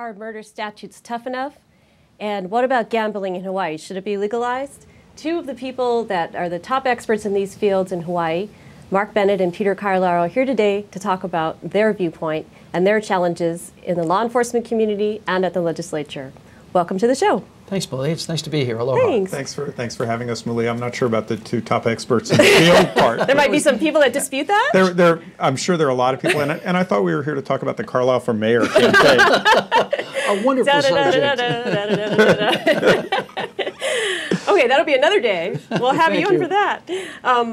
our murder statutes tough enough? And what about gambling in Hawaii? Should it be legalized? Two of the people that are the top experts in these fields in Hawaii, Mark Bennett and Peter Carlisle, are here today to talk about their viewpoint and their challenges in the law enforcement community and at the legislature. Welcome to the show. Thanks, Malia. It's nice to be here. Aloha. Thanks. Thanks for having us, Malia. I'm not sure about the two top experts in the field part. There might be some people that dispute that. I'm sure there are a lot of people, and I thought we were here to talk about the Carlisle for Mayor campaign. A wonderful subject. Okay, that'll be another day. We'll have you on for that.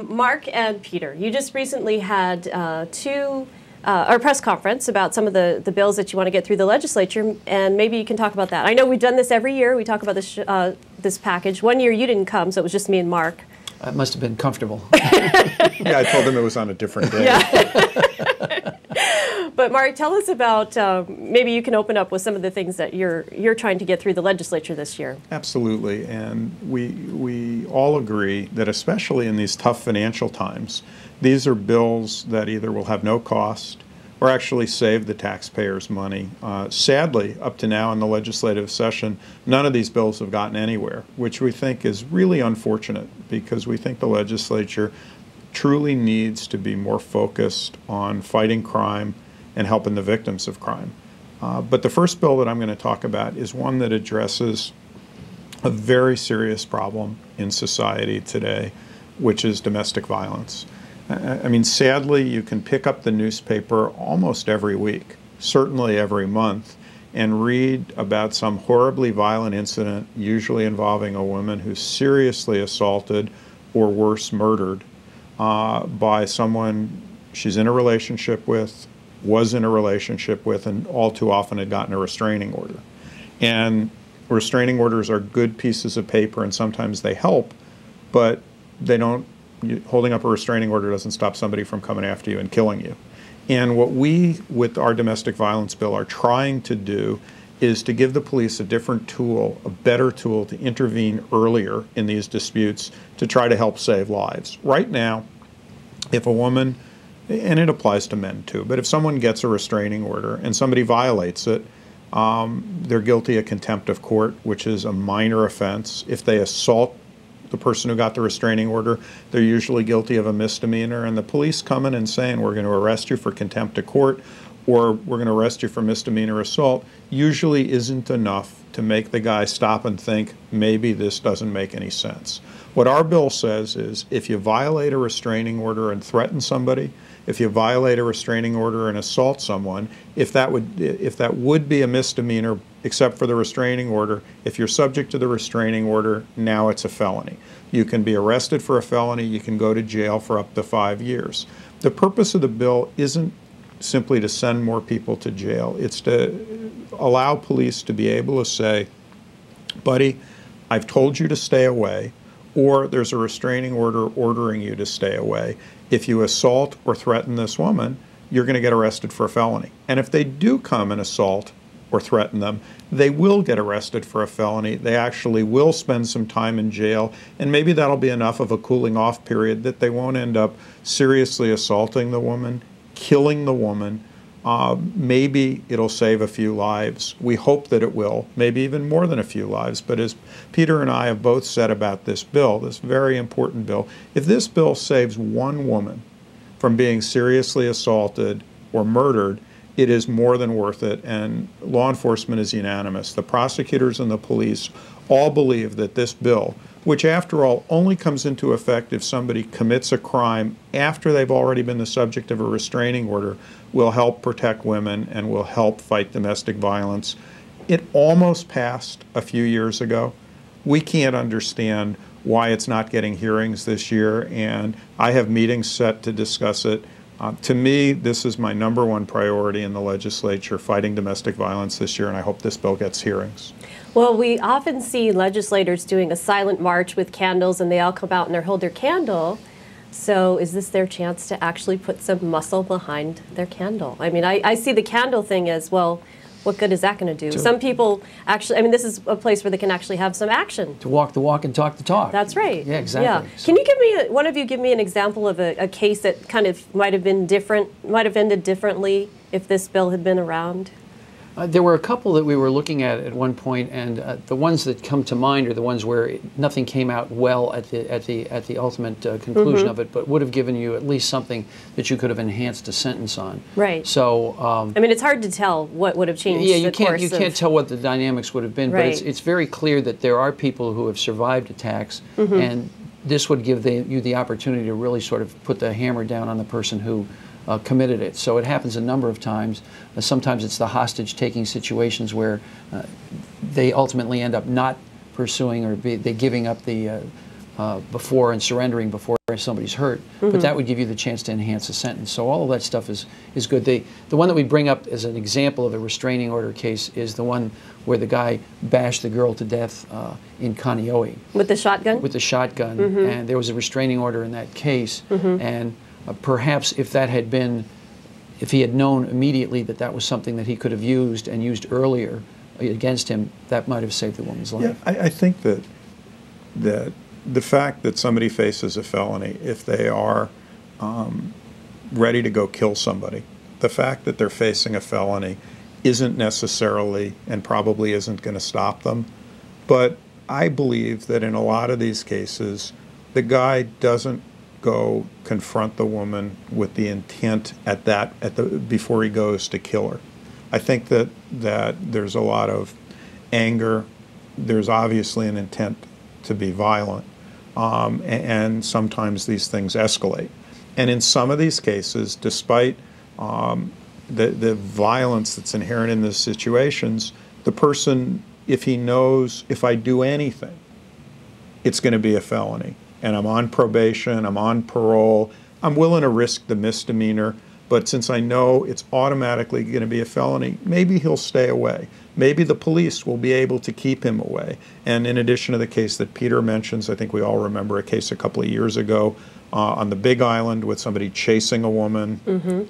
Mark and Peter, you just recently had our press conference about some of the bills that you want to get through the legislature, and maybe you can talk about that. I know we've done this every year. We talk about this package. One year you didn't come, so it was just me and Mark. That must have been comfortable. Yeah, I told them it was on a different day. Yeah. But Mark, tell us about, maybe you can open up with some of the things that you're trying to get through the legislature this year. Absolutely, and we all agree that especially in these tough financial times, these are bills that either will have no cost or actually save the taxpayers money. Sadly, up to now in the legislative session, none of these bills have gotten anywhere, which we think is really unfortunate because we think the legislature truly needs to be more focused on fighting crime and helping the victims of crime. But the first bill that I'm going to talk about is one that addresses a very serious problem in society today, which is domestic violence. I mean, sadly, you can pick up the newspaper almost every week, certainly every month, and read about some horribly violent incident, usually involving a woman who's seriously assaulted or worse, murdered by someone she's in a relationship with, was in a relationship with, and all too often had gotten a restraining order. And restraining orders are good pieces of paper, and sometimes they help, but they don't. Holding up a restraining order doesn't stop somebody from coming after you and killing you. And what we, with our domestic violence bill, are trying to do is to give the police a different tool, a better tool to intervene earlier in these disputes to try to help save lives. Right now, if a woman, and it applies to men too, but if someone gets a restraining order and somebody violates it, they're guilty of contempt of court, which is a minor offense. If they assault the person who got the restraining order, they're usually guilty of a misdemeanor, and the police coming and saying, we're going to arrest you for contempt of court, or we're going to arrest you for misdemeanor assault, usually isn't enough to make the guy stop and think, maybe this doesn't make any sense. What our bill says is, if you violate a restraining order and threaten somebody, if you violate a restraining order and assault someone, if that would be a misdemeanor, except for the restraining order, if you're subject to the restraining order, now it's a felony. You can be arrested for a felony, you can go to jail for up to 5 years. The purpose of the bill isn't simply to send more people to jail. It's to allow police to be able to say, buddy, I've told you to stay away, or there's a restraining order ordering you to stay away. If you assault or threaten this woman, you're going to get arrested for a felony. And if they do come and assault or threaten them, they will get arrested for a felony. They actually will spend some time in jail, and maybe that'll be enough of a cooling off period that they won't end up seriously assaulting the woman, killing the woman. Maybe it'll save a few lives. We hope that it will, maybe even more than a few lives. But as Peter and I have both said about this bill, this very important bill, if this bill saves one woman from being seriously assaulted or murdered, it is more than worth it, and law enforcement is unanimous. The prosecutors and the police all believe that this bill, which after all only comes into effect if somebody commits a crime after they've already been the subject of a restraining order, will help protect women and will help fight domestic violence. It almost passed a few years ago. We can't understand why it's not getting hearings this year, and I have meetings set to discuss it. To me, this is my #1 priority in the legislature, fighting domestic violence this year, and I hope this bill gets hearings. Well, we often see legislators doing a silent march with candles, and they all come out and they hold their candle. So is this their chance to actually put some muscle behind their candle? I mean, I see the candle thing as, well, what good is that going to do? Some people actually, I mean, this is a place where they can actually have some action. To walk the walk and talk the talk. That's right. Yeah, exactly. Yeah. Can you give me, one of you give me an example of a case that kind of might have been different, might have ended differently if this bill had been around? There were a couple that we were looking at one point, and the ones that come to mind are the ones where nothing came out well at the ultimate conclusion of it, but would have given you at least something that you could have enhanced a sentence on. Right. So I mean, it's hard to tell what would have changed. Yeah, you can't tell what the dynamics would have been, right. but it's very clear that there are people who have survived attacks, and this would give you the opportunity to really sort of put the hammer down on the person who committed it. So it happens a number of times. Sometimes it's the hostage-taking situations where they ultimately end up not pursuing or they giving up the before and surrendering before somebody's hurt. But that would give you the chance to enhance a sentence. So all of that stuff is good. The one that we bring up as an example of a restraining order case is the one where the guy bashed the girl to death in Kaneohe. With the shotgun? With the shotgun. And there was a restraining order in that case. And perhaps if that had been, if he had known immediately that that was something that he could have used and used earlier against him, that might have saved the woman's life. Yeah, I think that the fact that somebody faces a felony, if they are ready to go kill somebody, the fact that they're facing a felony isn't necessarily and probably isn't going to stop them. But I believe that in a lot of these cases, the guy doesn't go confront the woman with the intent before he goes to kill her. I think that there's a lot of anger. There's obviously an intent to be violent, and sometimes these things escalate. And in some of these cases, despite the violence that's inherent in those situations, the person, if he knows, if I do anything, it's going to be a felony, and I'm on probation, I'm on parole, I'm willing to risk the misdemeanor, but since I know it's automatically going to be a felony, maybe he'll stay away. Maybe the police will be able to keep him away. And in addition to the case that Peter mentions, I think we all remember a case a couple of years ago on the Big Island with somebody chasing a woman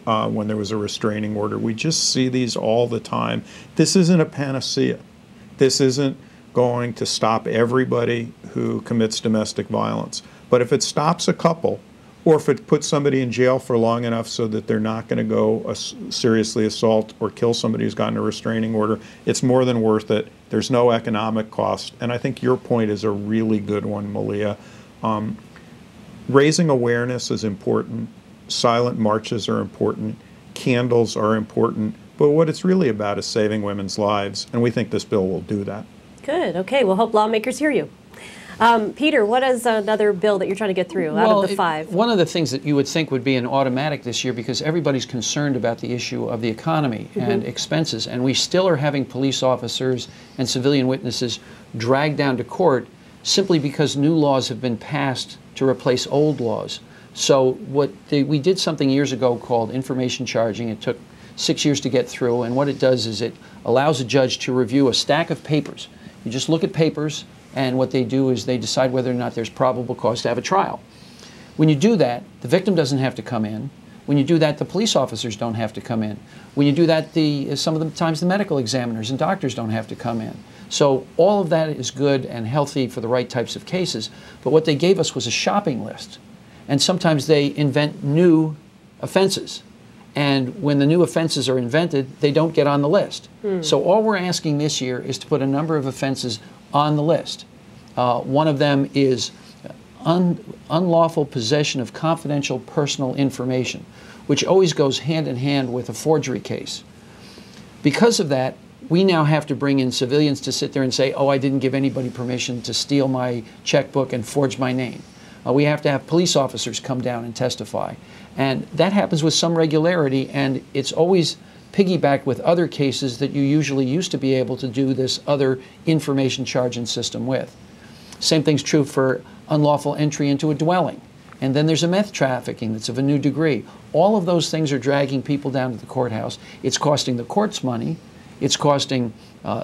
when there was a restraining order. We just see these all the time. This isn't a panacea. This isn't going to stop everybody who commits domestic violence. But if it stops a couple, or if it puts somebody in jail for long enough so that they're not going to go seriously assault or kill somebody who's gotten a restraining order, it's more than worth it. There's no economic cost. And I think your point is a really good one, Malia. Raising awareness is important. Silent marches are important. Candles are important. But what it's really about is saving women's lives. And we think this bill will do that. Good. Okay. We'll hope lawmakers hear you. Peter, what is another bill that you're trying to get through out of the five? One of the things that you would think would be an automatic this year, because everybody's concerned about the issue of the economy and expenses, and we still are having police officers and civilian witnesses dragged down to court simply because new laws have been passed to replace old laws. So we did something years ago called information charging. It took 6 years to get through, and what it does is it allows a judge to review a stack of papers. You just look at papers, and what they do is they decide whether or not there's probable cause to have a trial. When you do that, the victim doesn't have to come in. When you do that, the police officers don't have to come in. When you do that, some of the times the medical examiners and doctors don't have to come in. So all of that is good and healthy for the right types of cases, but what they gave us was a shopping list. And sometimes they invent new offenses. And when the new offenses are invented, they don't get on the list. So all we're asking this year is to put a number of offenses on the list. One of them is unlawful possession of confidential personal information, which always goes hand in hand with a forgery case. Because of that, we now have to bring in civilians to sit there and say, oh, I didn't give anybody permission to steal my checkbook and forge my name. We have to have police officers come down and testify. And that happens with some regularity, and it's always piggybacked with other cases that you usually used to be able to do this other information charging system with. Same thing's true for unlawful entry into a dwelling. And then there's a meth trafficking that's of a new degree. All of those things are dragging people down to the courthouse. It's costing the courts money. It's costing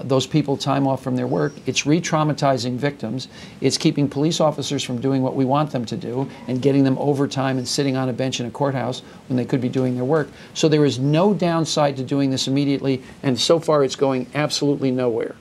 those people time off from their work. It's re-traumatizing victims. It's keeping police officers from doing what we want them to do and getting them overtime and sitting on a bench in a courthouse when they could be doing their work. So there is no downside to doing this immediately, and so far it's going absolutely nowhere.